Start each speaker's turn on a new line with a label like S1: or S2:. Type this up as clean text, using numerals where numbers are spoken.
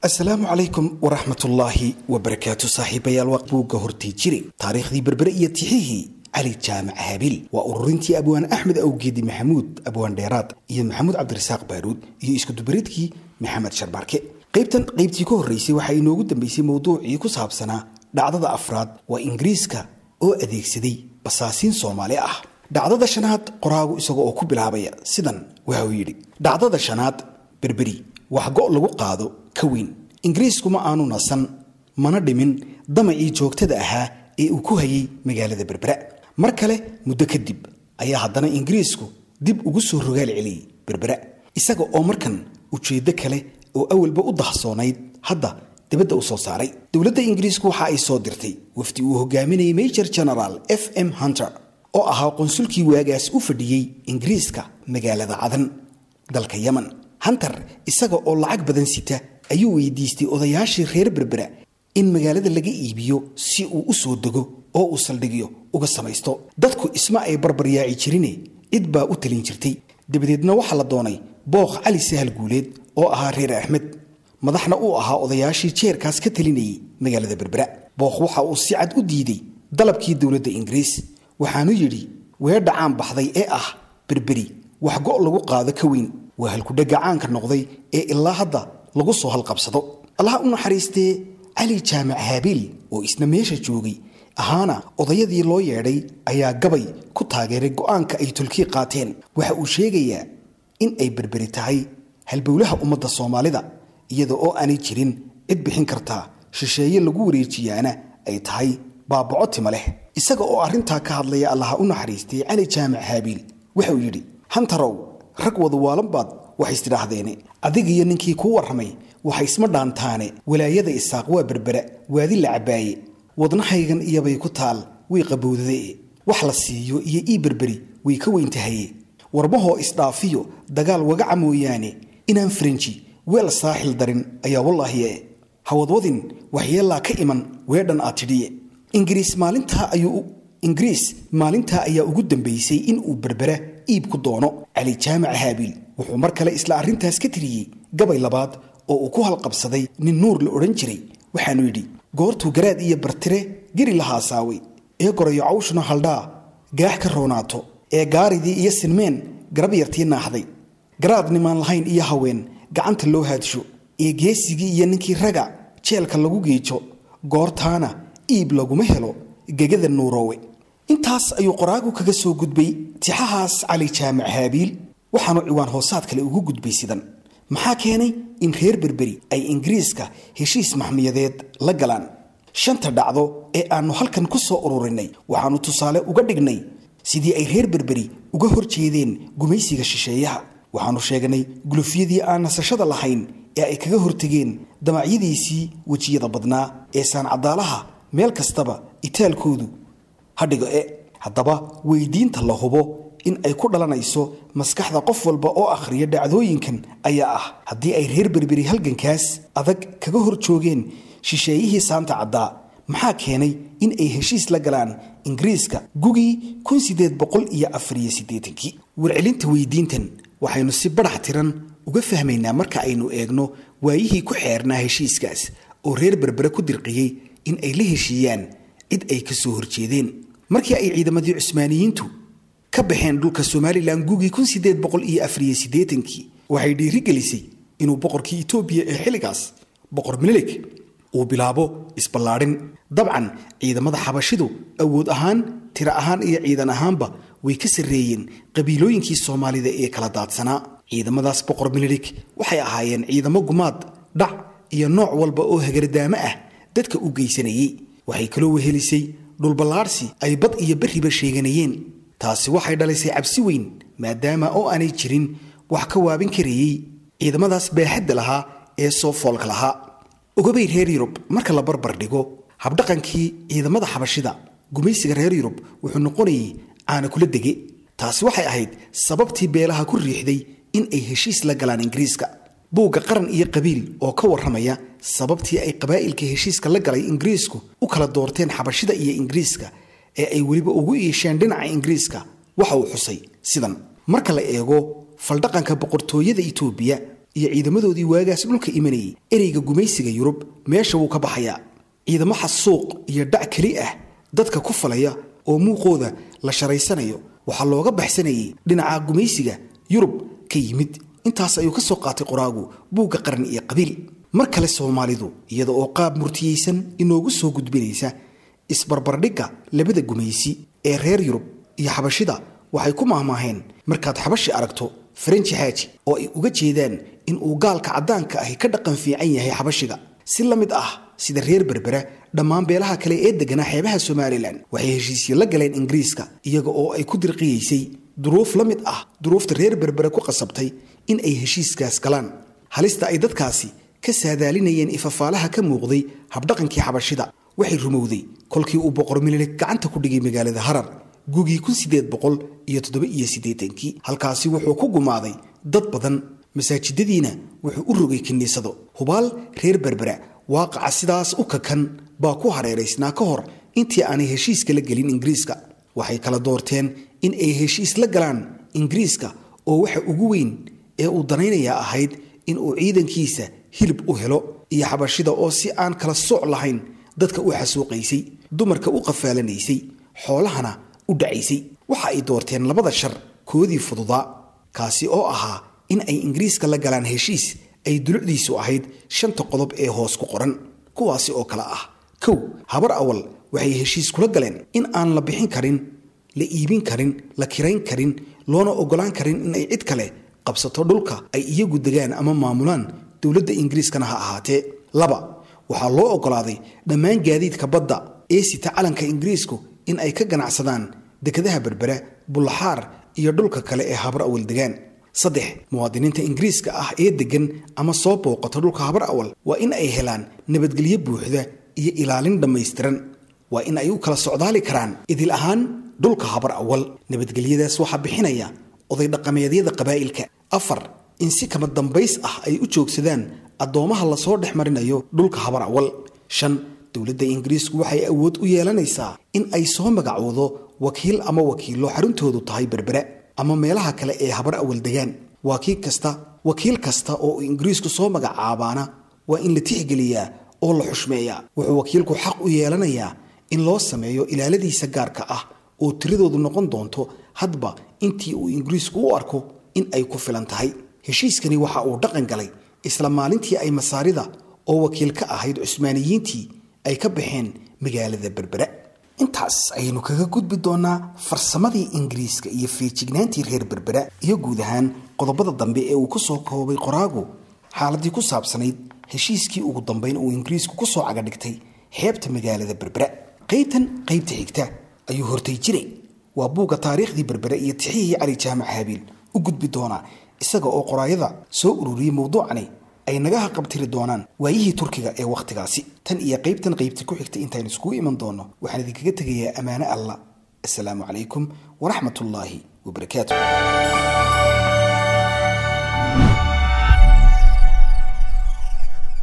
S1: السلام عليكم ورحمة الله وبركاته. صاحبي الوقت بوغا هورتي جيري تاريخ دي بربرية تحيه علي جامع هابيل وأورنتي أبوان أحمد أوجيدي محمود أبوان ديرات إيا محمود عبد الرزاق بارود إيا إسكو دبريدكي محمد شرباركي قيبتي كوه الرئيسي waxay inoogu dambeysay mowduucii ku saabsanaa dhacdada afraad waa Ingiriiska oo adeegsaday basaasiin Soomaali ah. dhacdada shanaad qoraagu isagoo ku bilaabaya sidan waxa uu yiri dhacdada shanaad berberi wax go' lagu qaado ka weyn Ingiriisku ma aanu nasan mana dhimin damacii joogtada ahaa ee uu ku hayay magaalada Berbera mar kale muddo kadib ayaa haddana Ingiriisku dib ugu soo rogaal celiyay Berbera isaga oo markan ujeedo kale oo awalba u dahsoonayd hadda dibadda u soo saaray dawladda Ingiriisku waxa ay soo dirtay wafdi uu hogaaminayay Major General FM Hunter oo ahaa qonsulkii waagaas u fadhiyay Ingiriiska magaalada Cadan dalka Yemen Hunter isaga oo lacag badan sita ayuu weydiistay odayaashii reer Berbera in magaalada laga iibiyo si uu u soo dago oo uu saldhigiyo uga samaysto dadku isma ay barbaryaaci jirine cid baa u talin jirtay dabadeedna waxa la doonay booq cali sahal guuleed oo ahaa reer Axmed madaxna uu ahaa odayaashii jeerkaas ka talinayay magaalada Berbera booq waxa uu si cad u diiday dalabkii dawladda Ingiriis waxaanu yiri weedha caan baxday ee ah Berberi wax go' lagu qaado ka weyn waa halku dhagacaanka noqday ee ilaa hadda lagu soo halqabsado Allah u naxariistay علي جامع هابيل وإسنا ميشا جوغي أهانا وضيادي لو ياري أيا قبي كتاغيري قوانك أي تلكي قاتين وحاو شيغيا إن أي بربريتاي هل بولها أمد الصومالي دا إيادو أو أني جيرين إد بحين كرتا ششايا لغوري جيانا أي تاي باب عطي مليه إساقا أو أرنتا كهادليا الله أو نحريستي علي جامع هابيل وحاو يري هانترو رقوة دوالن باد وحيستراحديني أديقيا ننكي كو ورمي waxay isma dhaantaane walaayada isaaq waa Berbera waadi la cabaayay wadnahaygan iyabay ku taal way qabowday wax la siiyo iyo ii Berberi way ka weyntahay warbaho isdhaafiyo dagaal waga camooyaane inaan Frenchi weel saaxil darin ayaa wallahi hawadwadin waxyeelaa ka iman weedhan aatidhiye Ingiriis maalinta ayaa ugu dambeysay in uu Berbera iib ku doono Ali Jaamac Haabil wuxuu mar kale isla arintaas ka tiriyay gabay labaad oo uu ku halqabsaday nin nuur la oran jiray waxaanu yiri goortu garaad iyo bartire giri lahaa saaway ee gorayo cawshna haldhaa gaax ka roonaato ee gaaridii iyo sinmeen garab yartii naaxday garaad nimaan lahayn iyo haween gacanta loo haadsho ee geesigii iyo ninkii raga jeelka lagu geejo goortaana iib laguma helo gegada nuuroowe intaas ayuu qoraagu kaga soo gudbay tixahaas cali jaamac haabiil waxaanu ciwaan hoosaad kale ugu gudbay sidan maxaa keenay in reer Berberi ay Ingiriiska heshiis maxmiyadeed la galaan shanta dhacdo ee aanu halkan ku soo ururinay waxaanu tusaale uga dhignay sidii ay reer Berberi uga horjeedeen gumaysiga shisheeyaha waxaanu sheegnay gulufyadii aan nasashada lahayn ee ay kaga hortageen damacyadiisii wajiyada badnaa ee saan cadaalaha meel kastaba itaalkoodu hadhigo haddaba weydiinta la hubo in ay ku dhalanayso maskaxda qof walba oo akhriya dhacdooyinkan ayaa ah hadii ay reer Berberi halgankaas adag kaga hor joogeen shisheeyihii saanta cadda maxaa keenay in ay heshiis la galaan Ingiriiska gugii 1884 warcelinta weydiintan waxaynu si barax tiran uga fahmaynaa marka aynu eegno waayihii ku xeernaa heshiiskaas oo reer Berbera ku dirqiyay in ay la heshiiyaan cid ay ka soo horjeedeen markii ay ciidamadii Cusmaaniyiintu ka baxeen dhulka Somaliland gugii 1884 waxay dhiirigelisay inuu boqorkii Itoobiya ee xiligaas boqor Menelik uu bilaabo isballaarin dabcan ciidamada xabashidu awood ahaan tira ahaan iyo ciidan ahaanba way ka sareeyeen qabiilooyinkii Soomaalida ee kala daadsanaa ciidamadaas boqor Menelik waxay ahaayeen ciidamo gumaad dhac iyo nooc walba oo hagardaama ah dadka u geysanayay waxay kala wehelisay dhul ballaarsi ay bad iyo bariba sheeganayeen taasi waxay dhalisay cabsi weyn maadaama oo aanay jirin wax ka waabin karayay ciidamadaas baaxadda lahaa ee soo foolka lahaa ogobay reer Yurub marka la barbar dhigo habdhaqankii ciidamada xabashida gumaysiga reer Yurub wuxuu noqonayay aana kula dege taasi waxay ahayd sababtii beelaha ku riixday in ay heshiis la galaan Ingiriiska buuga qaran iyo qabiil oo ka waramaya sababtii ay qabaa'ilka heshiiska la galay Ingiriisku u kala doorteen xabashida iyo Ingiriiska ee ay waliba ugu yeesheen dhinaca Ingiriiska waxa uu xusay sidan marka la eego faldhaqanka boqortooyada Itoobiya iyo ciidamadoodii waagaas dhulka imanayay ereyga gumaysiga Yurub meesha uu ka baxaya ciidamo xasuuq iyo dhac kali ah dadka ku falaya oo muuqooda la sharaysanayo waxa looga baxsanayay dhinaca gumaysiga Yurub ka yimid intaas ayuu ka soo qaatay qoraagu buugga qaran iyo qabiil mar kale Soomaalidu iyada oo qaab murtiyeysan inoogu soo gudbinaysa isbarbardhigga labada gumaysi ee reer Yurub iyo xabashida waxay ku maahmaaheen markaad xabashi aragto French Haaji oo ay uga jeedaan in uu gaalka cadaanka ah ka dhaqan fiican yahay xabashiga si la mid ah sida reer Berbera dhammaan beelaha kale ee deganaa xeebaha Somaliland waxay heshiisyo la galeen Ingiriiska iyaga oo ay ku dirqiyeysay duruuf la mid ah duruufta reer Berbera ku qasabtay in ay heshiiskaas galaan halista ay dadkaasi ka saadaalinayeen ifafaalaha ka muuqday habdhaqankii xabashida waxay rumowday kolkii uu boqor Milik gacanta ku dhigay magaalada Harar gugii 1887 halkaasi wuxuu ku gumaaday dad badan masaajidadiina wuxuu u rogay kiniisado hubaal reer Berbera waaqaca sidaas u kakan baa ku hareereysnaa ka hor intii aanay heshiiska la gelin Ingiriiska waxay kala doorteen in ay heshiis la galaan Ingiriiska oo waxa ugu weyn ee uu danaynaya ahayd in uu ciidankiisa hilib u helo iyo xabashida oo si aan kala sooc lahayn dadka u xasuuqaysay dumarka u qafaalanaysay xoolahana u dhacaysay waxa ay doorteen labada shar koodii fududaa kaasi oo ahaa in ay Ingiriiska la galaan heshiis ay dulucdiisu ahayd 5 qodob ee hoos ku qoran kuwaasi oo kala ah kow habar awal waxay heshiis kula galeen in aan la bixin karin la iibin karin la kirayn karin loona ogolaan karin in ay cid kale qabsato dhulka ay iyagu degaan ama maamulaan dawladda Ingiriiskana ha ahaatee laba waxa loo ogolaaday dhammaan gaadiidka badda ee sita calanka Ingiriisku in ay ka ganacsadaan dekedaha Berbera Bulaxaar iyo dhulka kale ee habar awal degaan saddex muwaadiniinta Ingiriiska ah ee degan ama soo booqato dhulka habar awal waa in ay helaan nabadgelyo buuxda iyo ilaalin dhameystiran waa in ay u kala socdaali karaan idil ahaan dhulka habar awal nabadgelyadaas waxa bixinaya oday dhaqameedyada qabaa'ilka afar in si kama dambays ah ay u joogsadaan adoomaha la soo dhexmarinayo dhulka habar awal shan dawladda Ingiriisku waxay awood u yeelanaysaa in ay soo magacoodo wakiil ama wakiilo xaruntoodu tahay Berbera ama meelaha kale ee habar awal degaan wakiil kasta oo Ingiriisku soo magacaabaana waa in la tixgeliyaa oo la xushmeeyaa wuxuu wakiilku xaq u yeelanayaa in loo sameeyo ilaaladiisa gaarka ah oo tiradoodu noqon doonto hadba intii uu Ingiriisku u arko in ay ku filan tahay heshiiskani waxa uu dhaqan galay isla maalintii ay masaarida oo wakiil ka ahayd Cusmaaniyiintii ay ka baxeen magaalada Berbera intaas aynu kaga gudbi doonaa farsamadii Ingiriiska iyo feejignaantii reer Berbera iyo guud ahaan qodobada dambe ee uu ku soo koobay qoraagu xaaladii ku saabsanayd heshiiskii ugu dambeyn uu Ingiriisku ku soo caga dhigtay xeebta magaalada Berbera qaybta xigta ayuu hortay jiray waa buugga taariikhdii Berbera iyo tixihii Cali Jaamac Haabil u gudbi doona isaga oo qoraayada soo ururiyay mowduucani ay naga qabtiri doonaan waayihii Turkiga ee waqtigaasi tan iyo qaybta ku xigta intaan isku iman doono waxaan idinkaga tagayaa amaana Allah assalaamu calaykum wa rahmatullaahi wa barakaatuh